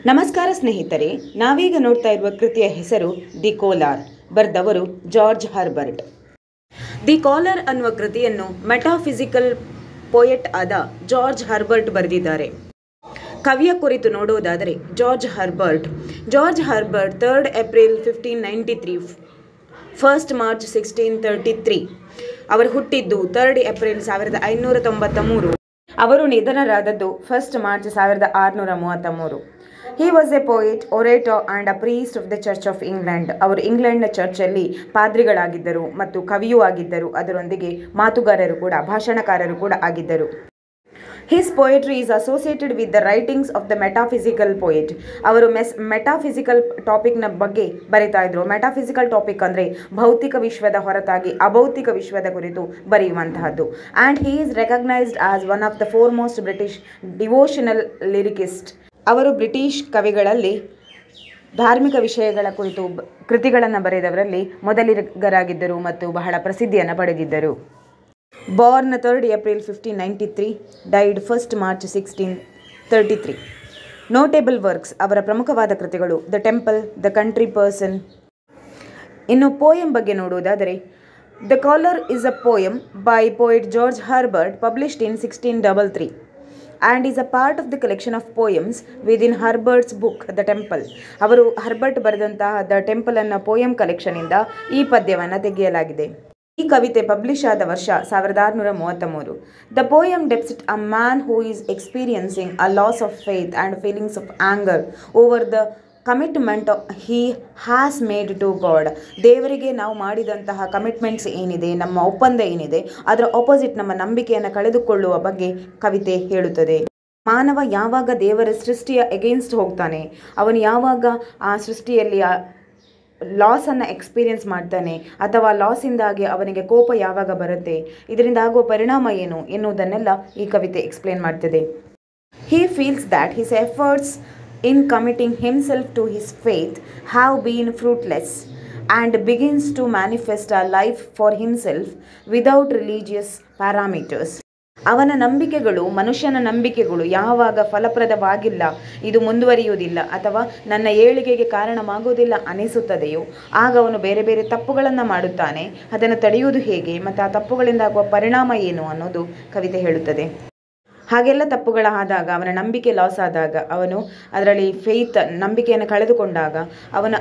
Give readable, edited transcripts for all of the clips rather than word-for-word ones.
ನಮಸ್ಕಾರ ಸ್ನೇಹಿತರೆ, ನಾವೀಗ ನೋಡ್ತಾ ಇರುವ ಕೃತಿಯ ಹೆಸರು ದಿ ಕೋಲಾರ್. ಬರೆದವರು ಜಾರ್ಜ್ ಹರ್ಬರ್ಟ್. ದಿ ಕಾಲರ್ ಅನ್ನುವ ಕೃತಿಯನ್ನು ಮೆಟಾಫಿಸಿಕಲ್ ಪೋಯೆಟ್ ಆದ ಜಾರ್ಜ್ ಹರ್ಬರ್ಟ್ ಬರೆದಿದ್ದಾರೆ. ಕವಿಯ ಕುರಿತು ನೋಡುವುದಾದರೆ George Herbert 3rd April 1593, 1st March 1633. ಅವರು ಹುಟ್ಟಿದ್ದು 3rd April 1593. ಅವರು ನಿಧನರಾದದ್ದು 1st March 1633. He was a poet, orator and a priest of the Church of England. ಅವರು ಇಂಗ್ಲೆಂಡ್ನ ಚರ್ಚಲ್ಲಿ ಪಾದ್ರಿಗಳಾಗಿದ್ದರು ಮತ್ತು ಕವಿಯೂ ಆಗಿದ್ದರು. ಅದರೊಂದಿಗೆ ಮಾತುಗಾರರು ಕೂಡ, ಭಾಷಣಕಾರರು ಕೂಡ ಆಗಿದ್ದರು. His poetry is associated with the writings of the metaphysical poet. ಅವರು ಮೆಟಾಫಿಸಿಕಲ್ ಟಾಪಿಕ್ನ ಬಗ್ಗೆ ಬರೀತಾ ಇದ್ರು. ಮೆಟಾಫಿಸಿಕಲ್ ಟಾಪಿಕ್ ಅಂದರೆ ಭೌತಿಕ ವಿಶ್ವದ ಹೊರತಾಗಿ ಅಭೌತಿಕ ವಿಶ್ವದ ಕುರಿತು ಬರೆಯುವಂತಹದ್ದು. And he is recognized as one of the foremost British devotional lyricist. ಅವರು ಬ್ರಿಟಿಷ್ ಕವಿಗಳಲ್ಲಿ ಧಾರ್ಮಿಕ ವಿಷಯಗಳ ಕುರಿತು ಕೃತಿಗಳನ್ನು ಬರೆದವರಲ್ಲಿ ಮೊದಲಿಗರಾಗಿದ್ದರು ಮತ್ತು ಬಹಳ ಪ್ರಸಿದ್ಧಿಯನ್ನು ಪಡೆದಿದ್ದರು. Born 3rd April 1593, died 1st March 1633. Notable works, ಅವರ ಪ್ರಮುಖವಾದ ಕೃತಿಗಳು the temple, the country person. ಇನ್ನು ಪೋಯಂ ಬಗ್ಗೆ ನೋಡುವುದಾದರೆ the collar is a poem by poet George Herbert, published in 1633 and is a part of the collection of poems within Herbert's book The Temple. ಅವರು Herbert ಬರೆದಂತಹ the temple ಅನ್ನೋ poem ಕಲೆಕ್ಷನಿಂದ ಈ ಪದ್ಯವನ್ನು ತೆಗೆಯಲಾಗಿದೆ. ಈ ಕವಿತೆ ಪಬ್ಲಿಷ್ ಆದ ವರ್ಷ 1633. The poem depicts a man who is experiencing a loss of faith and feelings of anger over the commitment he has made to God. ದೇವರಿಗೆ ನಾವು ಮಾಡಿದಂತಹ ಕಮಿಟ್ಮೆಂಟ್ಸ್ ಏನಿದೆ, ನಮ್ಮ ಒಪ್ಪಂದ ಏನಿದೆ, ಅದರ ಆಪೋಸಿಟ್ ನಮ್ಮ ನಂಬಿಕೆಯನ್ನು ಕಳೆದುಕೊಳ್ಳುವ ಬಗ್ಗೆ ಕವಿತೆ ಹೇಳುತ್ತದೆ. ಮಾನವ ಯಾವಾಗ ದೇವರ ಸೃಷ್ಟಿಯ ಎಗೇನ್ಸ್ಟ್ ಹೋಗ್ತಾನೆ, ಅವನು ಯಾವಾಗ ಆ ಸೃಷ್ಟಿಯಲ್ಲಿ ಲಾಸನ್ನು ಎಕ್ಸ್ಪೀರಿಯನ್ಸ್ ಮಾಡ್ತಾನೆ ಅಥವಾ ಲಾಸಿಂದಾಗಿ ಅವನಿಗೆ ಕೋಪ ಯಾವಾಗ ಬರುತ್ತೆ, ಇದರಿಂದ ಆಗುವ ಪರಿಣಾಮ ಏನು ಎನ್ನುವುದನ್ನೆಲ್ಲ ಈ ಕವಿತೆ ಎಕ್ಸ್ಪ್ಲೇನ್ ಮಾಡ್ತದೆ. He feels that his efforts in committing himself to his faith have been fruitless and begins to manifest a life for himself without religious parameters. ಅವನ ನಂಬಿಕೆಗಳು, ಮನುಷ್ಯನ ನಂಬಿಕೆಗಳು ಯಾವಾಗ ಫಲಪ್ರದವಾಗಿಲ್ಲ, ಇದು ಮುಂದುವರಿಯುವುದಿಲ್ಲ ಅಥವಾ ನನ್ನ ಏಳಿಗೆಗೆ ಕಾರಣವಾಗುವುದಿಲ್ಲ ಅನಿಸುತ್ತದೆಯೋ ಆಗ ಅವನು ಬೇರೆ ಬೇರೆ ತಪ್ಪುಗಳನ್ನು ಮಾಡುತ್ತಾನೆ. ಅದನ್ನು ತಡೆಯುವುದು ಹೇಗೆ ಮತ್ತು ಆ ತಪ್ಪುಗಳಿಂದ ಆಗುವ ಪರಿಣಾಮ ಏನು ಅನ್ನೋದು ಕವಿತೆ ಹೇಳುತ್ತದೆ. ಹಾಗೆಲ್ಲ ಆದಾಗ ಅವನ ನಂಬಿಕೆ ಲಾಸ್ ಆದಾಗ, ಅವನು ಅದರಲ್ಲಿ ಫೇತ್ ನಂಬಿಕೆಯನ್ನು ಕಳೆದುಕೊಂಡಾಗ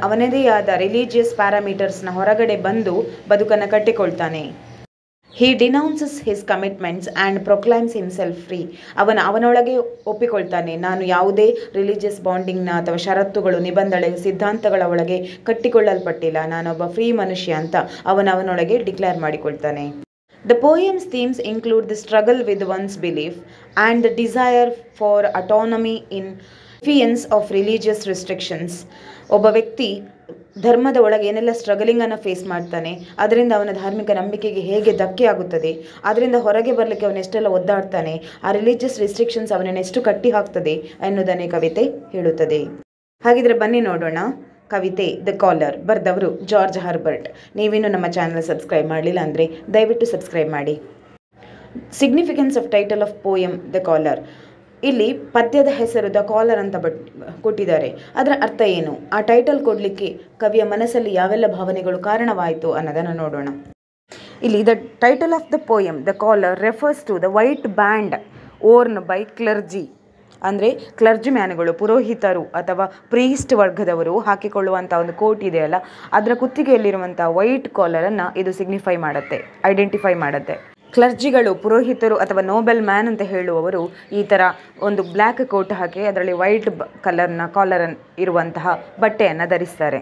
ಅವನದೇ ಆದ ರಿಲಿಜಿಯಸ್ ಪ್ಯಾರಾಮೀಟರ್ಸ್ನ ಹೊರಗಡೆ ಬಂದು ಬದುಕನ್ನು ಕಟ್ಟಿಕೊಳ್ತಾನೆ. He denounces his commitments and proclaims himself free. ಅವನೊಳಗೆ ಒಪ್ಪಿಕೊಳ್ತಾನೆ, ನಾನು ಯಾವುದೇ ರಿಲಿಜಿಯಸ್ ಬಾಂಡಿಂಗ್ನ ಅಥವಾ ಷರತ್ತುಗಳು, ನಿಬಂಧನೆ, ಸಿದ್ಧಾಂತಗಳ ಒಳಗೆ ಕಟ್ಟಿಕೊಳ್ಳಲ್ಪಟ್ಟಿಲ್ಲ, ನಾನೊಬ್ಬ ಫ್ರೀ ಮನುಷ್ಯ ಅಂತ ಅವನೊಳಗೆ declare ಮಾಡಿಕೊಳ್ತಾನೆ. The poem's themes include the struggle with one's belief and the desire for autonomy in defiance of religious restrictions. ಒಬ್ಬ ವ್ಯಕ್ತಿ ಧರ್ಮದ ಒಳಗೆ ಏನೆಲ್ಲ ಸ್ಟ್ರಗಲಿಂಗನ್ನು ಫೇಸ್ ಮಾಡ್ತಾನೆ, ಅದರಿಂದ ಅವನ ಧಾರ್ಮಿಕ ನಂಬಿಕೆಗೆ ಹೇಗೆ ಧಕ್ಕೆ ಆಗುತ್ತದೆ, ಅದರಿಂದ ಹೊರಗೆ ಬರಲಿಕ್ಕೆ ಅವನೆಷ್ಟೆಲ್ಲ ಒದ್ದಾಡ್ತಾನೆ, ಆ ರಿಲಿಜಿಯಸ್ ರಿಸ್ಟ್ರಿಕ್ಷನ್ಸ್ ಅವನನ್ನು ಎಷ್ಟು ಕಟ್ಟಿ ಹಾಕ್ತದೆ ಎನ್ನುವುದನ್ನೇ ಕವಿತೆ ಹೇಳುತ್ತದೆ. ಹಾಗಿದ್ರೆ ಬನ್ನಿ ನೋಡೋಣ ಕವಿತೆ ದ ಕಾಲರ್. ಬರೆದವರು ಜಾರ್ಜ್ ಹರ್ಬರ್ಟ್. ನೀವಿನ್ನೂ ನಮ್ಮ ಚಾನಲ್ ಸಬ್ಸ್ಕ್ರೈಬ್ ಮಾಡಲಿಲ್ಲ ಅಂದರೆ ದಯವಿಟ್ಟು ಸಬ್ಸ್ಕ್ರೈಬ್ ಮಾಡಿ. Significance of title of poem the collar. ಇಲ್ಲಿ ಪದ್ಯದ ಹೆಸರು ದ ಕಾಲರ್ ಅಂತ ಕೊಟ್ಟಿದ್ದಾರೆ. ಅದರ ಅರ್ಥ ಏನು, ಆ ಟೈಟಲ್ ಕೊಡಲಿಕ್ಕೆ ಕವಿಯ ಮನಸ್ಸಲ್ಲಿ ಯಾವೆಲ್ಲ ಭಾವನೆಗಳು ಕಾರಣವಾಯಿತು ಅನ್ನೋದನ್ನು ನೋಡೋಣ. ಇಲ್ಲಿ the title of the poem the collar refers to the white band worn by clergy. ಅಂದರೆ ಕ್ಲರ್ಜಿ ಮ್ಯಾನ್ಗಳು, ಪುರೋಹಿತರು ಅಥವಾ ಪ್ರೀಸ್ಟ್ ವರ್ಗದವರು ಹಾಕಿಕೊಳ್ಳುವಂಥ ಒಂದು ಕೋಟ್ ಇದೆಯಲ್ಲ, ಅದರ ಕುತ್ತಿಗೆಯಲ್ಲಿರುವಂಥ ವೈಟ್ ಕಾಲರನ್ನು ಇದು ಸಿಗ್ನಿಫೈ ಮಾಡುತ್ತೆ, ಐಡೆಂಟಿಫೈ ಮಾಡುತ್ತೆ. ಕ್ಲರ್ಜಿಗಳು, ಪುರೋಹಿತರು ಅಥವಾ ನೋಬೆಲ್ ಮ್ಯಾನ್ ಅಂತ ಹೇಳುವವರು ಈ ಥರ ಒಂದು ಬ್ಲ್ಯಾಕ್ ಕೋಟ್ ಹಾಕಿ ಅದರಲ್ಲಿ ವೈಟ್ ಕಾಲರ್ ಇರುವಂತಹ ಬಟ್ಟೆಯನ್ನು ಧರಿಸ್ತಾರೆ.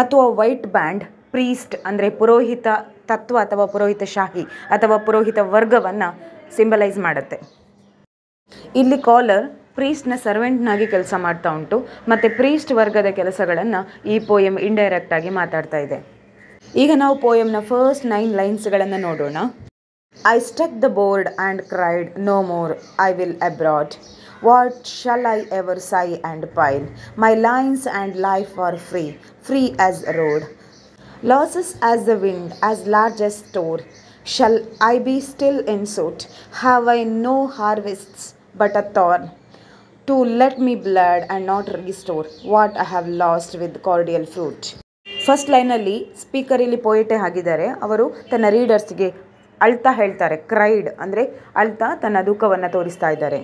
ಮತ್ತು ಆ ವೈಟ್ ಬ್ಯಾಂಡ್ ಪ್ರೀಸ್ಟ್ ಅಂದರೆ ಪುರೋಹಿತ ತತ್ವ ಅಥವಾ ಪುರೋಹಿತ ಶಾಹಿ ಅಥವಾ ಪುರೋಹಿತ ವರ್ಗವನ್ನು ಸಿಂಬಲೈಸ್ ಮಾಡುತ್ತೆ. ಇಲ್ಲಿ ಕಾಲರ್ ಪ್ರೀಸ್ಟ್ನ ಸರ್ವೆಂಟ್ನಾಗಿ ಕೆಲಸ ಮಾಡ್ತಾ ಉಂಟು ಮತ್ತು ಪ್ರೀಸ್ಟ್ ವರ್ಗದ ಕೆಲಸಗಳನ್ನು ಈ ಪೋಯಮ್ ಇಂಡೈರೆಕ್ಟ್ ಆಗಿ ಮಾತಾಡ್ತಾ ಇದೆ. ಈಗ ನಾವು ಪೋಯಮ್ನ ಫಸ್ಟ್ 9 ಲೈನ್ಸ್ಗಳನ್ನು ನೋಡೋಣ. I struck the board and cried no more I will abroad. What shall I ever sigh and pine. My lines and life are free, free as a road. Loose as the wind, as large as store. Shall I be still in suit? Have I no harvests but a thorn? To let me blood and not restore what I have lost with cordial fruit. First ಲೈನಲ್ಲಿ speaker ಇಲ್ಲಿ ಪೋಯಿಟೇ ಆಗಿದ್ದಾರೆ. ಅವರು ತನ್ನ ರೀಡರ್ಸ್ಗೆ ಅಳ್ತಾ ಹೇಳ್ತಾರೆ. Cried ಅಂದರೆ ಅಳ್ತಾ ತನ್ನ ದುಃಖವನ್ನು ತೋರಿಸ್ತಾ ಇದ್ದಾರೆ.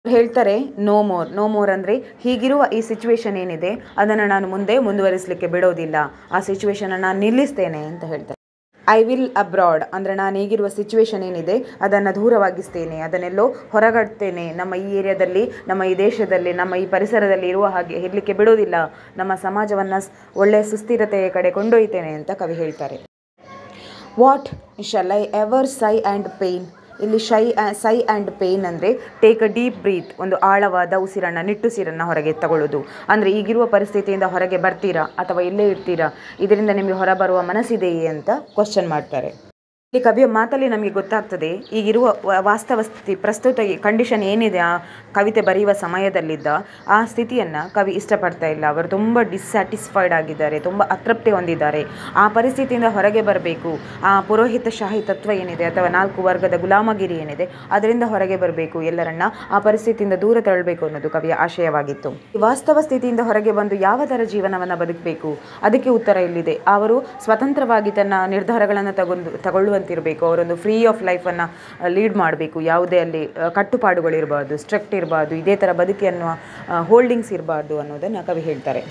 ಹೇಳ್ತಾರೆ ನೋ ಮೋರ್ ಅಂದರೆ ಹೀಗಿರುವ ಈ ಸಿಚುವೇಶನ್ ಏನಿದೆ ಅದನ್ನು ನಾನು ಮುಂದೆ ಮುಂದುವರಿಸಲಿಕ್ಕೆ ಬಿಡೋದಿಲ್ಲ, ಆ ಸಿಚುವೇಶನನ್ನು ನಾನು ನಿಲ್ಲಿಸ್ತೇನೆ ಅಂತ ಹೇಳ್ತಾರೆ. ಐ ವಿಲ್ ಅಬ್ರಾಡ್ ಅಂದರೆ ನಾನು ಈಗಿರುವ ಸಿಚುವೇಶನ್ ಏನಿದೆ ಅದನ್ನು ದೂರವಾಗಿಸ್ತೇನೆ, ಅದನ್ನೆಲ್ಲೋ ಹೊರಗಡ್ತೇನೆ, ನಮ್ಮ ಈ ಏರಿಯಾದಲ್ಲಿ, ನಮ್ಮ ಈ ದೇಶದಲ್ಲಿ, ನಮ್ಮ ಈ ಪರಿಸರದಲ್ಲಿ ಇರುವ ಹಾಗೆ ಇರಲಿಕ್ಕೆ ಬಿಡೋದಿಲ್ಲ, ನಮ್ಮ ಸಮಾಜವನ್ನು ಒಳ್ಳೆಯ ಸುಸ್ಥಿರತೆಯ ಕಡೆ ಕೊಂಡೊಯ್ತೇನೆ ಅಂತ ಕವಿ ಹೇಳ್ತಾರೆ. What shall I ever sigh and pain. ಇಲ್ಲಿ ಸೈ ಆ್ಯಂಡ್ ಪೇಯ್ನ್ ಅಂದರೆ ಟೇಕ್ ಅ ಡೀಪ್ ಬ್ರೀತ್, ಒಂದು ಆಳವಾದ ಉಸಿರನ್ನು ನಿಟ್ಟುಸಿರನ್ನು ಹೊರಗೆ ತಗೊಳ್ಳೋದು. ಅಂದರೆ ಈಗಿರುವ ಪರಿಸ್ಥಿತಿಯಿಂದ ಹೊರಗೆ ಬರ್ತೀರಾ ಅಥವಾ ಇಲ್ಲೇ ಇರ್ತೀರಾ, ಇದರಿಂದ ನಿಮಗೆ ಹೊರಬರುವ ಮನಸ್ಸಿದೆಯೇ ಅಂತ ಕ್ವಶನ್ ಮಾಡ್ತಾರೆ. ಇಲ್ಲಿ ಕವಿಯ ಮಾತಲ್ಲಿ ನಮಗೆ ಗೊತ್ತಾಗ್ತದೆ ಈಗಿರುವ ವಾಸ್ತವ ಸ್ಥಿತಿ, ಪ್ರಸ್ತುತ ಕಂಡೀಷನ್ ಏನಿದೆ ಆ ಕವಿತೆ ಬರೆಯುವ ಸಮಯದಲ್ಲಿದ್ದ ಆ ಸ್ಥಿತಿಯನ್ನು ಕವಿ ಇಷ್ಟಪಡ್ತಾ ಇಲ್ಲ. ಅವರು ತುಂಬ ಡಿಸ್ಸ್ಯಾಟಿಸ್ಫೈಡ್ ಆಗಿದ್ದಾರೆ, ತುಂಬ ಅತೃಪ್ತಿ ಹೊಂದಿದ್ದಾರೆ. ಆ ಪರಿಸ್ಥಿತಿಯಿಂದ ಹೊರಗೆ ಬರಬೇಕು, ಆ ಪುರೋಹಿತಶಾಹಿ ತತ್ವ ಏನಿದೆ ಅಥವಾ 4 ವರ್ಗದ ಗುಲಾಮಗಿರಿ ಏನಿದೆ ಅದರಿಂದ ಹೊರಗೆ ಬರಬೇಕು, ಎಲ್ಲರನ್ನ ಆ ಪರಿಸ್ಥಿತಿಯಿಂದ ದೂರ ತಳ್ಳಬೇಕು ಅನ್ನೋದು ಕವಿಯ ಆಶಯವಾಗಿತ್ತು. ವಾಸ್ತವ ಸ್ಥಿತಿಯಿಂದ ಹೊರಗೆ ಬಂದು ಯಾವ ಥರ ಜೀವನವನ್ನು ಬದುಕಬೇಕು ಅದಕ್ಕೆ ಉತ್ತರ ಇಲ್ಲಿದೆ. ಅವರು ಸ್ವತಂತ್ರವಾಗಿ ತನ್ನ ನಿರ್ಧಾರಗಳನ್ನು ತಗೊಳ್ಳುವಂತಿರಬೇಕು, ಅವರೊಂದು ಫ್ರೀ ಆಫ್ ಲೈಫನ್ನು ಲೀಡ್ ಮಾಡಬೇಕು. ಯಾವುದೇ ಅಲ್ಲಿ ಕಟ್ಟುಪಾಡುಗಳಿರಬಾರ್ದು, ಸ್ಟ್ರಿಕ್ಟ್ ಇರಬಾರ್ದು, ಇದೇ ಥರ ಬದುಕಿ ಅನ್ನುವ ಹೋಲ್ಡಿಂಗ್ಸ್ ಇರಬಾರ್ದು ಅನ್ನೋದನ್ನು ಕವಿ ಹೇಳ್ತಾರೆ.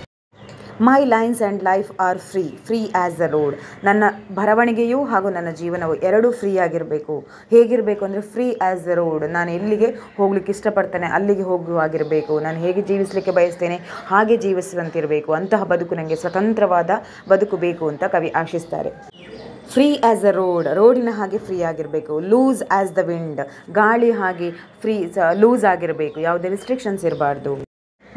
My lines and life are free as the road. ನನ್ನ ಬರವಣಿಗೆಯೂ ಹಾಗೂ ನನ್ನ ಜೀವನವು ಎರಡೂ ಫ್ರೀ ಆಗಿರಬೇಕು. ಹೇಗಿರಬೇಕು ಅಂದರೆ ಫ್ರೀ ಆ್ಯಸ್ ದ ರೋಡ್, ನಾನು ಎಲ್ಲಿಗೆ ಹೋಗ್ಲಿಕ್ಕೆ ಇಷ್ಟಪಡ್ತೇನೆ ಅಲ್ಲಿಗೆ ಹೋಗುವಾಗಿರಬೇಕು, ನಾನು ಹೇಗೆ ಜೀವಿಸಲಿಕ್ಕೆ ಬಯಸ್ತೇನೆ ಹಾಗೆ ಜೀವಿಸುವಂತಿರಬೇಕು, ಅಂತಹ ಬದುಕು ನನಗೆ ಸ್ವತಂತ್ರವಾದ ಬದುಕು ಬೇಕು ಅಂತ ಕವಿ ಆಶಿಸ್ತಾರೆ. ಫ್ರೀ ಆ್ಯಸ್ ಅ ರೋಡಿನ ಹಾಗೆ ಫ್ರೀ ಆಗಿರಬೇಕು. ಲೂಸ್ ಆ್ಯಸ್ ದ ವಿಂಡ್, ಗಾಳಿ ಹಾಗೆ ಲೂಸ್ ಆಗಿರಬೇಕು, ಯಾವುದೇ ರಿಸ್ಟ್ರಿಕ್ಷನ್ಸ್ ಇರಬಾರ್ದು.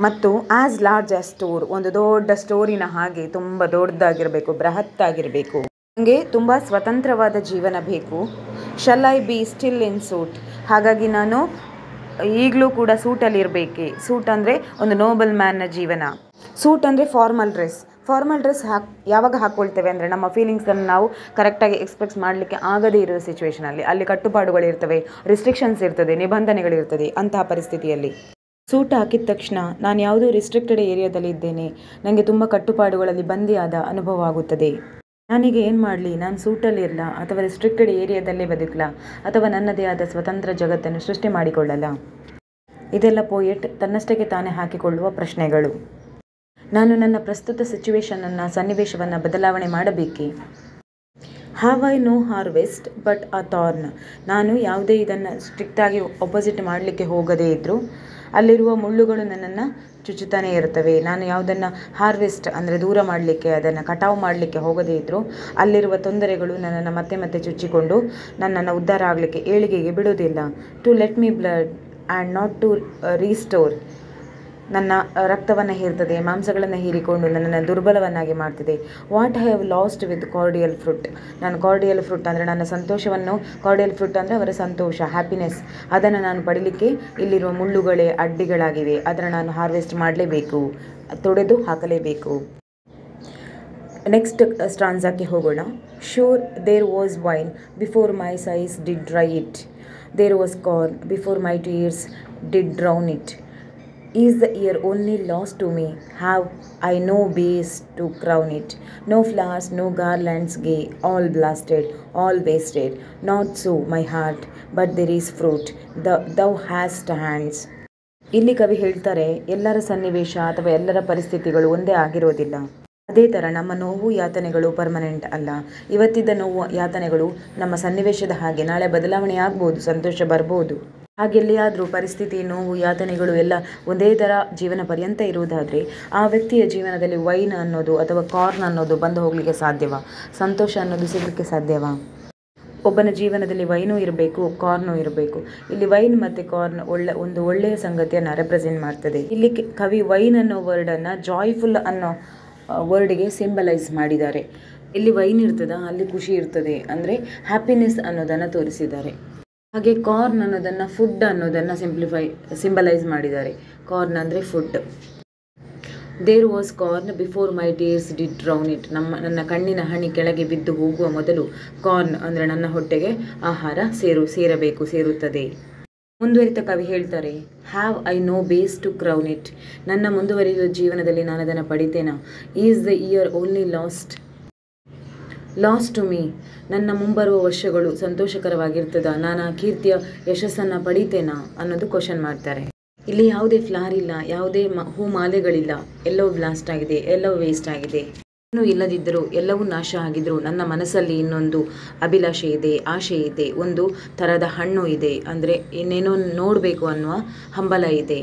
ಮತ್ತು ಆ್ಯಸ್ ಲಾರ್ಜ್ ಆ್ಯಸ್ ಸ್ಟೋರ್, ಒಂದು ದೊಡ್ಡ ಸ್ಟೋರಿನ ಹಾಗೆ ತುಂಬ ದೊಡ್ಡದಾಗಿರಬೇಕು, ಬೃಹತ್ತಾಗಿರಬೇಕು. ನನಗೆ ತುಂಬ ಸ್ವತಂತ್ರವಾದ ಜೀವನ ಬೇಕು. Shall I be still in suit, ಹಾಗಾಗಿ ನಾನು ಈಗಲೂ ಕೂಡ ಸೂಟಲ್ಲಿ ಇರಬೇಕೆ. ಸೂಟ್ ಅಂದರೆ ಒಂದು ನೋಬಲ್ ಮ್ಯಾನ್ನ ಜೀವನ. ಸೂಟ್ ಅಂದರೆ ಫಾರ್ಮಲ್ ಡ್ರೆಸ್ ಯಾವಾಗ ಹಾಕ್ಕೊಳ್ತೇವೆ ಅಂದರೆ ನಮ್ಮ ಫೀಲಿಂಗ್ಸನ್ನು ನಾವು ಕರೆಕ್ಟಾಗಿ ಎಕ್ಸ್ಪ್ರೆಸ್ ಮಾಡಲಿಕ್ಕೆ ಆಗದೇ ಇರೋ ಸಿಚುವೇಷನಲ್ಲಿ, ಅಲ್ಲಿ ಕಟ್ಟುಪಾಡುಗಳಿರ್ತವೆ, ರಿಸ್ಟ್ರಿಕ್ಷನ್ಸ್ ಇರ್ತದೆ, ನಿಬಂಧನೆಗಳಿರ್ತದೆ. ಅಂತಹ ಪರಿಸ್ಥಿತಿಯಲ್ಲಿ ಸೂಟ್ ಹಾಕಿದ ತಕ್ಷಣ ನಾನು ಯಾವುದೋ ರಿಸ್ಟ್ರಿಕ್ಟೆಡ್ ಏರಿಯಾದಲ್ಲಿ ಇದ್ದೇನೆ, ನನಗೆ ತುಂಬ ಕಟ್ಟುಪಾಡುಗಳಲ್ಲಿ ಬಂದಿಯಾದ ಅನುಭವ ಆಗುತ್ತದೆ. ನಾನೀಗ ಏನು ಮಾಡಲಿ, ನಾನು ಸೂಟಲ್ಲಿ ಇರಲ್ಲ ಅಥವಾ ರಿಸ್ಟ್ರಿಕ್ಟೆಡ್ ಏರಿಯಾದಲ್ಲೇ ಬದುಕಲ್ಲ ಅಥವಾ ನನ್ನದೇ ಆದ ಸ್ವತಂತ್ರ ಜಗತ್ತನ್ನು ಸೃಷ್ಟಿ ಮಾಡಿಕೊಳ್ಳಲ್ಲ. ಇದೆಲ್ಲ ಪೋಯೆಟ್ ತನ್ನಷ್ಟಕ್ಕೆ ತಾನೇ ಹಾಕಿಕೊಳ್ಳುವ ಪ್ರಶ್ನೆಗಳು. ನಾನು ನನ್ನ ಪ್ರಸ್ತುತ ಸನ್ನಿವೇಶವನ್ನು ಬದಲಾವಣೆ ಮಾಡಬೇಕೇ? Have I no harvest but a Thorn. ನಾನು ಯಾವುದೇ ಇದನ್ನು ಸ್ಟ್ರಿಕ್ಟಾಗಿ ಅಪೋಸಿಟ್ ಮಾಡಲಿಕ್ಕೆ ಹೋಗದೇ ಇದ್ದರೂ ಅಲ್ಲಿರುವ ಮುಳ್ಳುಗಳು ನನ್ನನ್ನು ಚುಚ್ಚುತ್ತಾನೆ ಇರ್ತವೆ. ನಾನು ಯಾವುದನ್ನು ಹಾರ್ವೆಸ್ಟ್ ಅಂದರೆ ದೂರ ಮಾಡಲಿಕ್ಕೆ, ಅದನ್ನು ಕಟಾವು ಮಾಡಲಿಕ್ಕೆ ಹೋಗದೇ ಇದ್ದರೂ ಅಲ್ಲಿರುವ ತೊಂದರೆಗಳು ನನ್ನನ್ನು ಮತ್ತೆ ಮತ್ತೆ ಚುಚ್ಚಿಕೊಂಡು ನನ್ನನ್ನು ಉದ್ಧಾರ ಆಗಲಿಕ್ಕೆ, ಏಳಿಗೆಗೆ ಬಿಡೋದಿಲ್ಲ. To let me blood and not to restore, ನನ್ನ ರಕ್ತವನ್ನು ಹೀರ್ತದೆ, ಮಾಂಸಗಳನ್ನು ಹೀರಿಕೊಂಡು ನನ್ನನ್ನು ದುರ್ಬಲವನ್ನಾಗಿ ಮಾಡ್ತಿದೆ. What I have lost with cordial fruit. ನಾನು ಕಾರ್ಡಿಯಲ್ ಫ್ರೂಟ್ ಅಂದರೆ ನನ್ನ ಸಂತೋಷವನ್ನು, ಕಾರ್ಡಿಯಲ್ ಫ್ರೂಟ್ ಅಂದರೆ ಅವರ ಸಂತೋಷ, ಹ್ಯಾಪಿನೆಸ್, ಅದನ್ನು ನಾನು ಪಡೀಲಿಕ್ಕೆ ಇಲ್ಲಿರುವ ಮುಳ್ಳುಗಳೇ ಅಡ್ಡಿಗಳಾಗಿವೆ. ಅದನ್ನು ನಾನು ಹಾರ್ವೆಸ್ಟ್ ಮಾಡಲೇಬೇಕು, ತೊಡೆದು ಹಾಕಲೇಬೇಕು. ನೆಕ್ಸ್ಟ್ ಸ್ಟ್ರಾನ್ಸಾಕ್ಕೆ ಹೋಗೋಣ. Sure there was wine before my sighs did dry it, there was corn before my tears did drown it. Is the year only lost to me? Have I no base to crown it? No flowers, no garlands gay, all blasted, all wasted. Not so, my heart, but there is fruit. Thou hast hands. ಇಲ್ಲಿ ಕವಿ ಹೇಳ್ತಾರೆ, ಎಲ್ಲರ ಸನ್ನಿವೇಶ ಅಥವಾ ಎಲ್ಲರ ಪರಿಸ್ಥಿತಿಗಳು ಒಂದೇ ಆಗಿರೋದಿಲ್ಲ. ಅದೇ ಥರ ನಮ್ಮ ನೋವು ಯಾತನೆಗಳು ಪರ್ಮನೆಂಟ್ ಅಲ್ಲ. ಇವತ್ತಿದ್ದ ನೋವು ಯಾತನೆಗಳು ನಮ್ಮ ಸನ್ನಿವೇಶದ ಹಾಗೆ ನಾಳೆ ಬದಲಾವಣೆ ಆಗ್ಬೋದು, ಸಂತೋಷ ಬರ್ಬೋದು. ಹಾಗೆಲ್ಲಿಯಾದರೂ ಪರಿಸ್ಥಿತಿ, ನೋವು, ಯಾತನೆಗಳು ಎಲ್ಲ ಒಂದೇ ಥರ ಜೀವನ ಪರ್ಯಂತ ಇರುವುದಾದರೆ ಆ ವ್ಯಕ್ತಿಯ ಜೀವನದಲ್ಲಿ ವೈನ್ ಅನ್ನೋದು ಅಥವಾ ಕಾರ್ನ್ ಅನ್ನೋದು ಬಂದು ಹೋಗಲಿಕ್ಕೆ ಸಾಧ್ಯವಾ? ಸಂತೋಷ ಅನ್ನೋದು ಸಿಗಲಿಕ್ಕೆ ಸಾಧ್ಯವಾ? ಒಬ್ಬನ ಜೀವನದಲ್ಲಿ ವೈನೂ ಇರಬೇಕು, ಕಾರ್ನೂ ಇರಬೇಕು. ಇಲ್ಲಿ ವೈನ್ ಮತ್ತು ಕಾರ್ನ್ ಒಂದು ಒಳ್ಳೆಯ ಸಂಗತಿಯನ್ನು ರೆಪ್ರೆಸೆಂಟ್ ಮಾಡ್ತದೆ. ಇಲ್ಲಿ ಕವಿ ವೈನ್ ಅನ್ನೋ ವರ್ಡನ್ನು ಜಾಯ್ಫುಲ್ ಅನ್ನೋ ವರ್ಡಿಗೆ ಸಿಂಬಲೈಸ್ ಮಾಡಿದ್ದಾರೆ. ಇಲ್ಲಿ ವೈನ್ ಇರ್ತದ, ಅಲ್ಲಿ ಖುಷಿ ಇರ್ತದೆ ಅಂದರೆ ಹ್ಯಾಪಿನೆಸ್ ಅನ್ನೋದನ್ನು ತೋರಿಸಿದ್ದಾರೆ. ಹಾಗೆ ಕಾರ್ನ್ ಅನ್ನೋದನ್ನು ಫುಡ್ ಅನ್ನೋದನ್ನು ಸಿಂಬಲೈಸ್ ಮಾಡಿದ್ದಾರೆ. ಕಾರ್ನ್ ಅಂದರೆ food. There was corn before my tears did drown it. ನನ್ನ ಕಣ್ಣಿನ ಹನಿ ಕೆಳಗೆ ಬಿದ್ದು ಹೋಗುವ ಮೊದಲು ಕಾರ್ನ್ ಅಂದರೆ ನನ್ನ ಹೊಟ್ಟೆಗೆ ಆಹಾರ ಸೇರುತ್ತದೆ. ಮುಂದುವರಿತ ಕವಿ ಹೇಳ್ತಾರೆ, have I no bays to crown it. ನನ್ನ ಮುಂದುವರಿಯುವ ಜೀವನದಲ್ಲಿ ನಾನು ಅದನ್ನು ಪಡಿತೇನಾ? Is the year only lost to me. ನನ್ನ ಮುಂಬರುವ ವರ್ಷಗಳು ಸಂತೋಷಕರವಾಗಿರ್ತದ? ನಾನು ಆ ಕೀರ್ತಿಯ ಯಶಸ್ಸನ್ನು ಪಡಿತೇನಾ ಅನ್ನೋದು ಕ್ವಶನ್ ಮಾಡ್ತಾರೆ. ಇಲ್ಲಿ ಯಾವುದೇ ಫ್ಲಾರ್ ಇಲ್ಲ, ಯಾವುದೇ ಹೂ ಮಾಲೆಗಳಿಲ್ಲ. ಎಲ್ಲವೂ ಬ್ಲಾಸ್ಟ್ ಆಗಿದೆ, ಎಲ್ಲವೂ ವೇಸ್ಟ್ ಆಗಿದೆ. ಏನೂ ಇಲ್ಲದಿದ್ದರೂ, ಎಲ್ಲವೂ ನಾಶ ಆಗಿದ್ರು ನನ್ನ ಮನಸ್ಸಲ್ಲಿ ಇನ್ನೊಂದು ಅಭಿಲಾಷೆ ಇದೆ, ಆಶೆ ಇದೆ, ಒಂದು ಥರದ ಹಣ್ಣು ಇದೆ. ಅಂದರೆ ಇನ್ನೇನೋ ನೋಡಬೇಕು ಅನ್ನುವ ಹಂಬಲ ಇದೆ.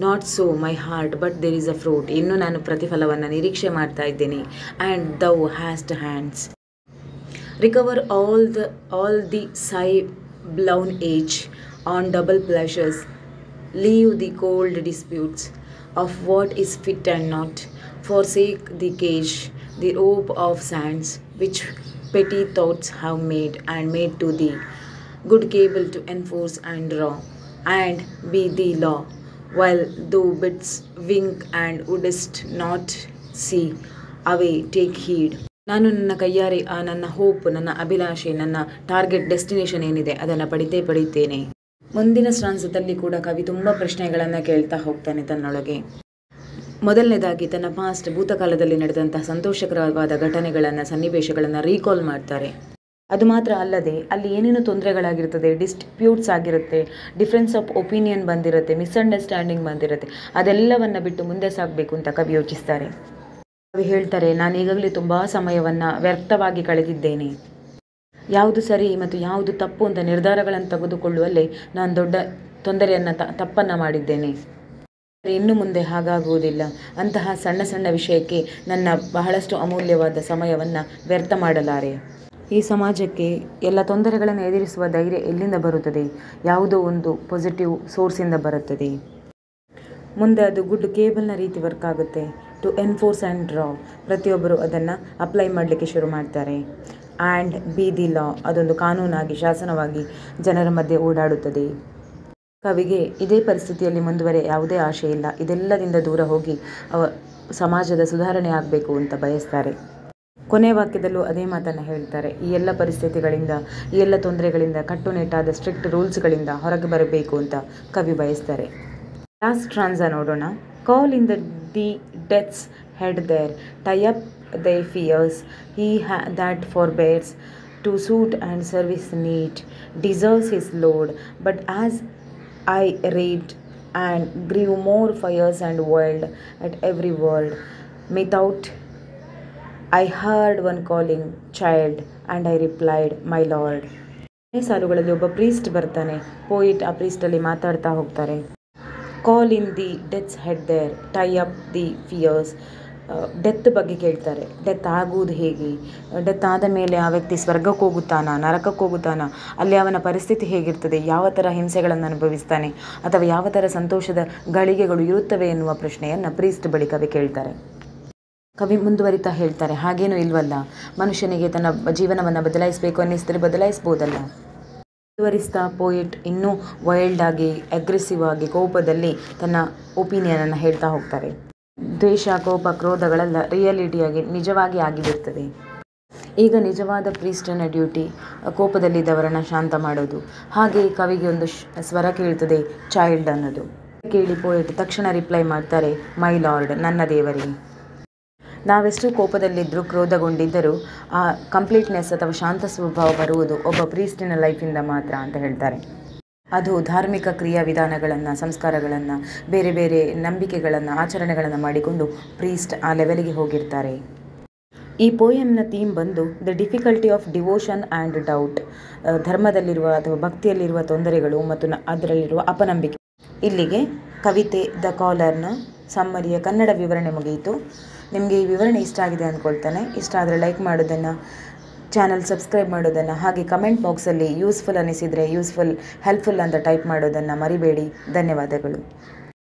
Not so my heart but there is a fruit. ಇನ್ನೂ ನಾನು ಪ್ರತಿಫಲವನ್ನು ನಿರೀಕ್ಷೆ ಮಾಡ್ತಾ ಇದ್ದೇನೆ. And thou hast hands recover all the sigh blown age on double pleasures. Leave the cold disputes of what is fit and not. Forsake the cage, the rope of sands, which petty thoughts have made to thee. Good cable to enforce and draw, and be the law. While thou bids wink and wouldst not see, away take heed. ನಾನು ನನ್ನ ಕೈಯಾರೆ ಆ ನನ್ನ hope, ನನ್ನ ಅಭಿಲಾಷೆ, ನನ್ನ target destination ಏನಿದೆ ಅದನ್ನು ಪಡಿತೇನೆ. ಮುಂದಿನ ಸ್ಟ್ರಾನ್ಸದಲ್ಲಿ ಕೂಡ ಕವಿ ತುಂಬ ಪ್ರಶ್ನೆಗಳನ್ನು ಕೇಳ್ತಾ ಹೋಗ್ತಾನೆ ತನ್ನೊಳಗೆ. ಮೊದಲನೇದಾಗಿ ತನ್ನ ಪಾಸ್ಟ್ ಭೂತಕಾಲದಲ್ಲಿ ನಡೆದಂತಹ ಸಂತೋಷಕರವಾದ ಘಟನೆಗಳನ್ನು, ಸನ್ನಿವೇಶಗಳನ್ನು ರೀಕಾಲ್ ಮಾಡ್ತಾರೆ. ಅದು ಮಾತ್ರ ಅಲ್ಲದೆ ಅಲ್ಲಿ ಏನೇನು ತೊಂದರೆಗಳಾಗಿರ್ತದೆ, ಡಿಸ್ಪ್ಯೂಟ್ಸ್ ಆಗಿರುತ್ತೆ, ಡಿಫ್ರೆನ್ಸ್ ಆಫ್ ಒಪಿನಿಯನ್ ಬಂದಿರುತ್ತೆ, ಮಿಸ್ಅಂಡರ್ಸ್ಟ್ಯಾಂಡಿಂಗ್ ಬಂದಿರುತ್ತೆ, ಅದೆಲ್ಲವನ್ನು ಬಿಟ್ಟು ಮುಂದೆ ಸಾಗಬೇಕು ಅಂತ ಕವಿ ಯೋಚಿಸ್ತಾರೆ. ಕವಿ ಹೇಳ್ತಾರೆ, ನಾನು ಈಗಾಗಲೇ ತುಂಬ ಸಮಯವನ್ನು ವ್ಯರ್ಥವಾಗಿ ಕಳೆದಿದ್ದೇನೆ. ಯಾವುದು ಸರಿ ಮತ್ತು ಯಾವುದು ತಪ್ಪು ಅಂತ ನಿರ್ಧಾರಗಳನ್ನು ತೆಗೆದುಕೊಳ್ಳುವಲ್ಲೇ ನಾನು ದೊಡ್ಡ ತೊಂದರೆಯನ್ನು ತಪ್ಪನ್ನು ಮಾಡಿದ್ದೇನೆ. ಇನ್ನು ಮುಂದೆ ಹಾಗಾಗುವುದಿಲ್ಲ. ಅಂತಹ ಸಣ್ಣ ಸಣ್ಣ ವಿಷಯಕ್ಕೆ ನನ್ನ ಬಹಳಷ್ಟು ಅಮೂಲ್ಯವಾದ ಸಮಯವನ್ನು ವ್ಯರ್ಥ ಮಾಡಲಾರೆ. ಈ ಸಮಾಜಕ್ಕೆ ಎಲ್ಲ ತೊಂದರೆಗಳನ್ನು ಎದುರಿಸುವ ಧೈರ್ಯ ಎಲ್ಲಿಂದ ಬರುತ್ತದೆ? ಯಾವುದೋ ಒಂದು ಪಾಸಿಟಿವ್ ಸೋರ್ಸಿಂದ ಬರುತ್ತದೆ. ಮುಂದೆ ಅದು ಗುಡ್ ಕೇಬಲ್ನ ರೀತಿ ವರ್ಕ್ ಆಗುತ್ತೆ. ಟು ಎನ್ಫೋರ್ಸ್ ಆ್ಯಂಡ್ ಡ್ರಾ, ಪ್ರತಿಯೊಬ್ಬರು ಅದನ್ನು ಅಪ್ಲೈ ಮಾಡಲಿಕ್ಕೆ ಶುರು ಮಾಡ್ತಾರೆ. ಆ್ಯಂಡ್ ಬಿ ದಿ ಲಾ, ಅದೊಂದು ಕಾನೂನಾಗಿ, ಶಾಸನವಾಗಿ ಜನರ ಮಧ್ಯೆ ಓಡಾಡುತ್ತದೆ. ಕವಿಗೆ ಇದೇ ಪರಿಸ್ಥಿತಿಯಲ್ಲಿ ಮುಂದುವರೆ ಯಾವುದೇ ಆಶೆ ಇಲ್ಲ. ಇದೆಲ್ಲದಿಂದ ದೂರ ಹೋಗಿ ಸಮಾಜದ ಸುಧಾರಣೆ ಆಗಬೇಕು ಅಂತ ಬಯಸ್ತಾರೆ. ಕೊನೆಯ ವಾಕ್ಯದಲ್ಲೂ ಅದೇ ಮಾತನ್ನು ಹೇಳ್ತಾರೆ. ಈ ಎಲ್ಲ ಪರಿಸ್ಥಿತಿಗಳಿಂದ, ಈ ಎಲ್ಲ ತೊಂದರೆಗಳಿಂದ, ಕಟ್ಟುನಿಟ್ಟಾದ ಸ್ಟ್ರಿಕ್ಟ್ ರೂಲ್ಸ್ಗಳಿಂದ ಹೊರಗೆ ಬರಬೇಕು ಅಂತ ಕವಿ ಬಯಸ್ತಾರೆ. ಲಾಸ್ಟ್ ಸ್ಟ್ರಾನ್ಸ ನೋಡೋಣ. Call in the death's head there, tie up their fears, he that forbears to suit and service neat, deserves his load. But as I raved and grew more fierce and wild at every word, methought I heard one calling, child, and I replied, my lord. ಈ ಸಾಲುಗಳಲ್ಲಿ ಒಬ್ಬ priest ಬರ್ತಾನೆ. Poet ಆ ಪ್ರೀಸ್ಟಲ್ಲಿ ಮಾತಾಡ್ತಾ ಹೋಗ್ತಾರೆ. Call in the death's head there, tie up the fears. Death ಬಗ್ಗೆ ಕೇಳ್ತಾರೆ. ಡೆತ್ ಆಗುವುದು ಹೇಗೆ? ಡೆತ್ ಆದ ಮೇಲೆ ಆ ವ್ಯಕ್ತಿ ಸ್ವರ್ಗಕ್ಕೆ ಹೋಗುತ್ತಾನಾ, ನರಕಕ್ಕೆ ಹೋಗುತ್ತಾನಾ, ಅಲ್ಲಿ ಅವನ ಪರಿಸ್ಥಿತಿ ಹೇಗಿರ್ತದೆ, ಯಾವ ಥರ ಹಿಂಸೆಗಳನ್ನು ಅನುಭವಿಸ್ತಾನೆ, ಅಥವಾ ಯಾವ ಥರ ಸಂತೋಷದ ಗಳಿಗೆಗಳು ಇರುತ್ತವೆ ಎನ್ನುವ ಪ್ರಶ್ನೆಯನ್ನು ಪ್ರೀಸ್ಟ್ ಬಳಿ ಕವಿ ಕೇಳ್ತಾರೆ. ಕವಿ ಮುಂದುವರಿತಾ ಹೇಳ್ತಾರೆ, ಹಾಗೇನೂ ಇಲ್ವಲ್ಲ, ಮನುಷ್ಯನಿಗೆ ತನ್ನ ಜೀವನವನ್ನು ಬದಲಾಯಿಸಬೇಕು ಅನ್ನಿಸಿದರೆ ಬದಲಾಯಿಸ್ಬೋದಲ್ಲ. ಮುಂದುವರಿಸ್ತಾ ಪೋಯಿಟ್ ಇನ್ನೂ ವೈಲ್ಡ್ ಆಗಿ, ಅಗ್ರೆಸಿವ್ ಆಗಿ, ಕೋಪದಲ್ಲಿ ತನ್ನ ಒಪಿನಿಯನನ್ನು ಹೇಳ್ತಾ ಹೋಗ್ತಾರೆ. ದ್ವೇಷ, ಕೋಪ, ಕ್ರೋಧಗಳೆಲ್ಲ ರಿಯಾಲಿಟಿಯಾಗಿ ನಿಜವಾಗಿ ಆಗಿಬಿಡ್ತದೆ. ಈಗ ನಿಜವಾದ ಪ್ರೀಸ್ಟನ ಡ್ಯೂಟಿ ಕೋಪದಲ್ಲಿದ್ದವರನ್ನು ಶಾಂತ ಮಾಡೋದು. ಹಾಗೆ ಕವಿಗೆ ಒಂದು ಸ್ವರ ಕೇಳ್ತದೆ, ಚೈಲ್ಡ್ ಅನ್ನೋದು. ಕೇಳಿ ಪೋಯಿಟ್ ತಕ್ಷಣ ರಿಪ್ಲೈ ಮಾಡ್ತಾರೆ, ಮೈ ಲಾರ್ಡ್, ನನ್ನ ದೇವರೇ. ನಾವೆಷ್ಟು ಕೋಪದಲ್ಲಿದ್ದರೂ, ಕ್ರೋಧಗೊಂಡಿದ್ದರೂ ಆ ಕಂಪ್ಲೀಟ್ನೆಸ್ ಅಥವಾ ಶಾಂತ ಸ್ವಭಾವ ಬರುವುದು ಒಬ್ಬ ಪ್ರೀಸ್ಟಿನ ಲೈಫಿಂದ ಮಾತ್ರ ಅಂತ ಹೇಳ್ತಾರೆ. ಅದು ಧಾರ್ಮಿಕ ಕ್ರಿಯಾ ವಿಧಾನಗಳನ್ನು, ಸಂಸ್ಕಾರಗಳನ್ನು, ಬೇರೆ ಬೇರೆ ನಂಬಿಕೆಗಳನ್ನು, ಆಚರಣೆಗಳನ್ನು ಮಾಡಿಕೊಂಡು ಪ್ರೀಸ್ಟ್ ಆ ಲೆವೆಲಿಗೆ ಹೋಗಿರ್ತಾರೆ. ಈ ಪೋಯಮ್ನ ಥೀಮ್ ಬಂದು the difficulty of devotion and doubt, ಧರ್ಮದಲ್ಲಿರುವ ಅಥವಾ ಭಕ್ತಿಯಲ್ಲಿರುವ ತೊಂದರೆಗಳು ಮತ್ತು ಅದರಲ್ಲಿರುವ ಅಪನಂಬಿಕೆ. ಇಲ್ಲಿಗೆ ಕವಿತೆ ದ ಕಾಲರ್ನ ಸಮ್ಮರಿಯ ಕನ್ನಡ ವಿವರಣೆ ಮುಗಿಯಿತು. ನಿಮಗೆ ಈ ವಿವರಣೆ ಇಷ್ಟ ಆಗಿದೆ ಅಂದ್ಕೊಳ್ತಾನೆ. ಇಷ್ಟ ಆದರೆ ಲೈಕ್ ಮಾಡೋದನ್ನು, ಚಾನಲ್ ಸಬ್ಸ್ಕ್ರೈಬ್ ಮಾಡೋದನ್ನು, ಹಾಗೆ ಕಮೆಂಟ್ ಬಾಕ್ಸಲ್ಲಿ ಯೂಸ್ಫುಲ್ ಅನಿಸಿದರೆ ಹೆಲ್ಪ್ಫುಲ್ ಅಂತ ಟೈಪ್ ಮಾಡೋದನ್ನು ಮರಿಬೇಡಿ. ಧನ್ಯವಾದಗಳು.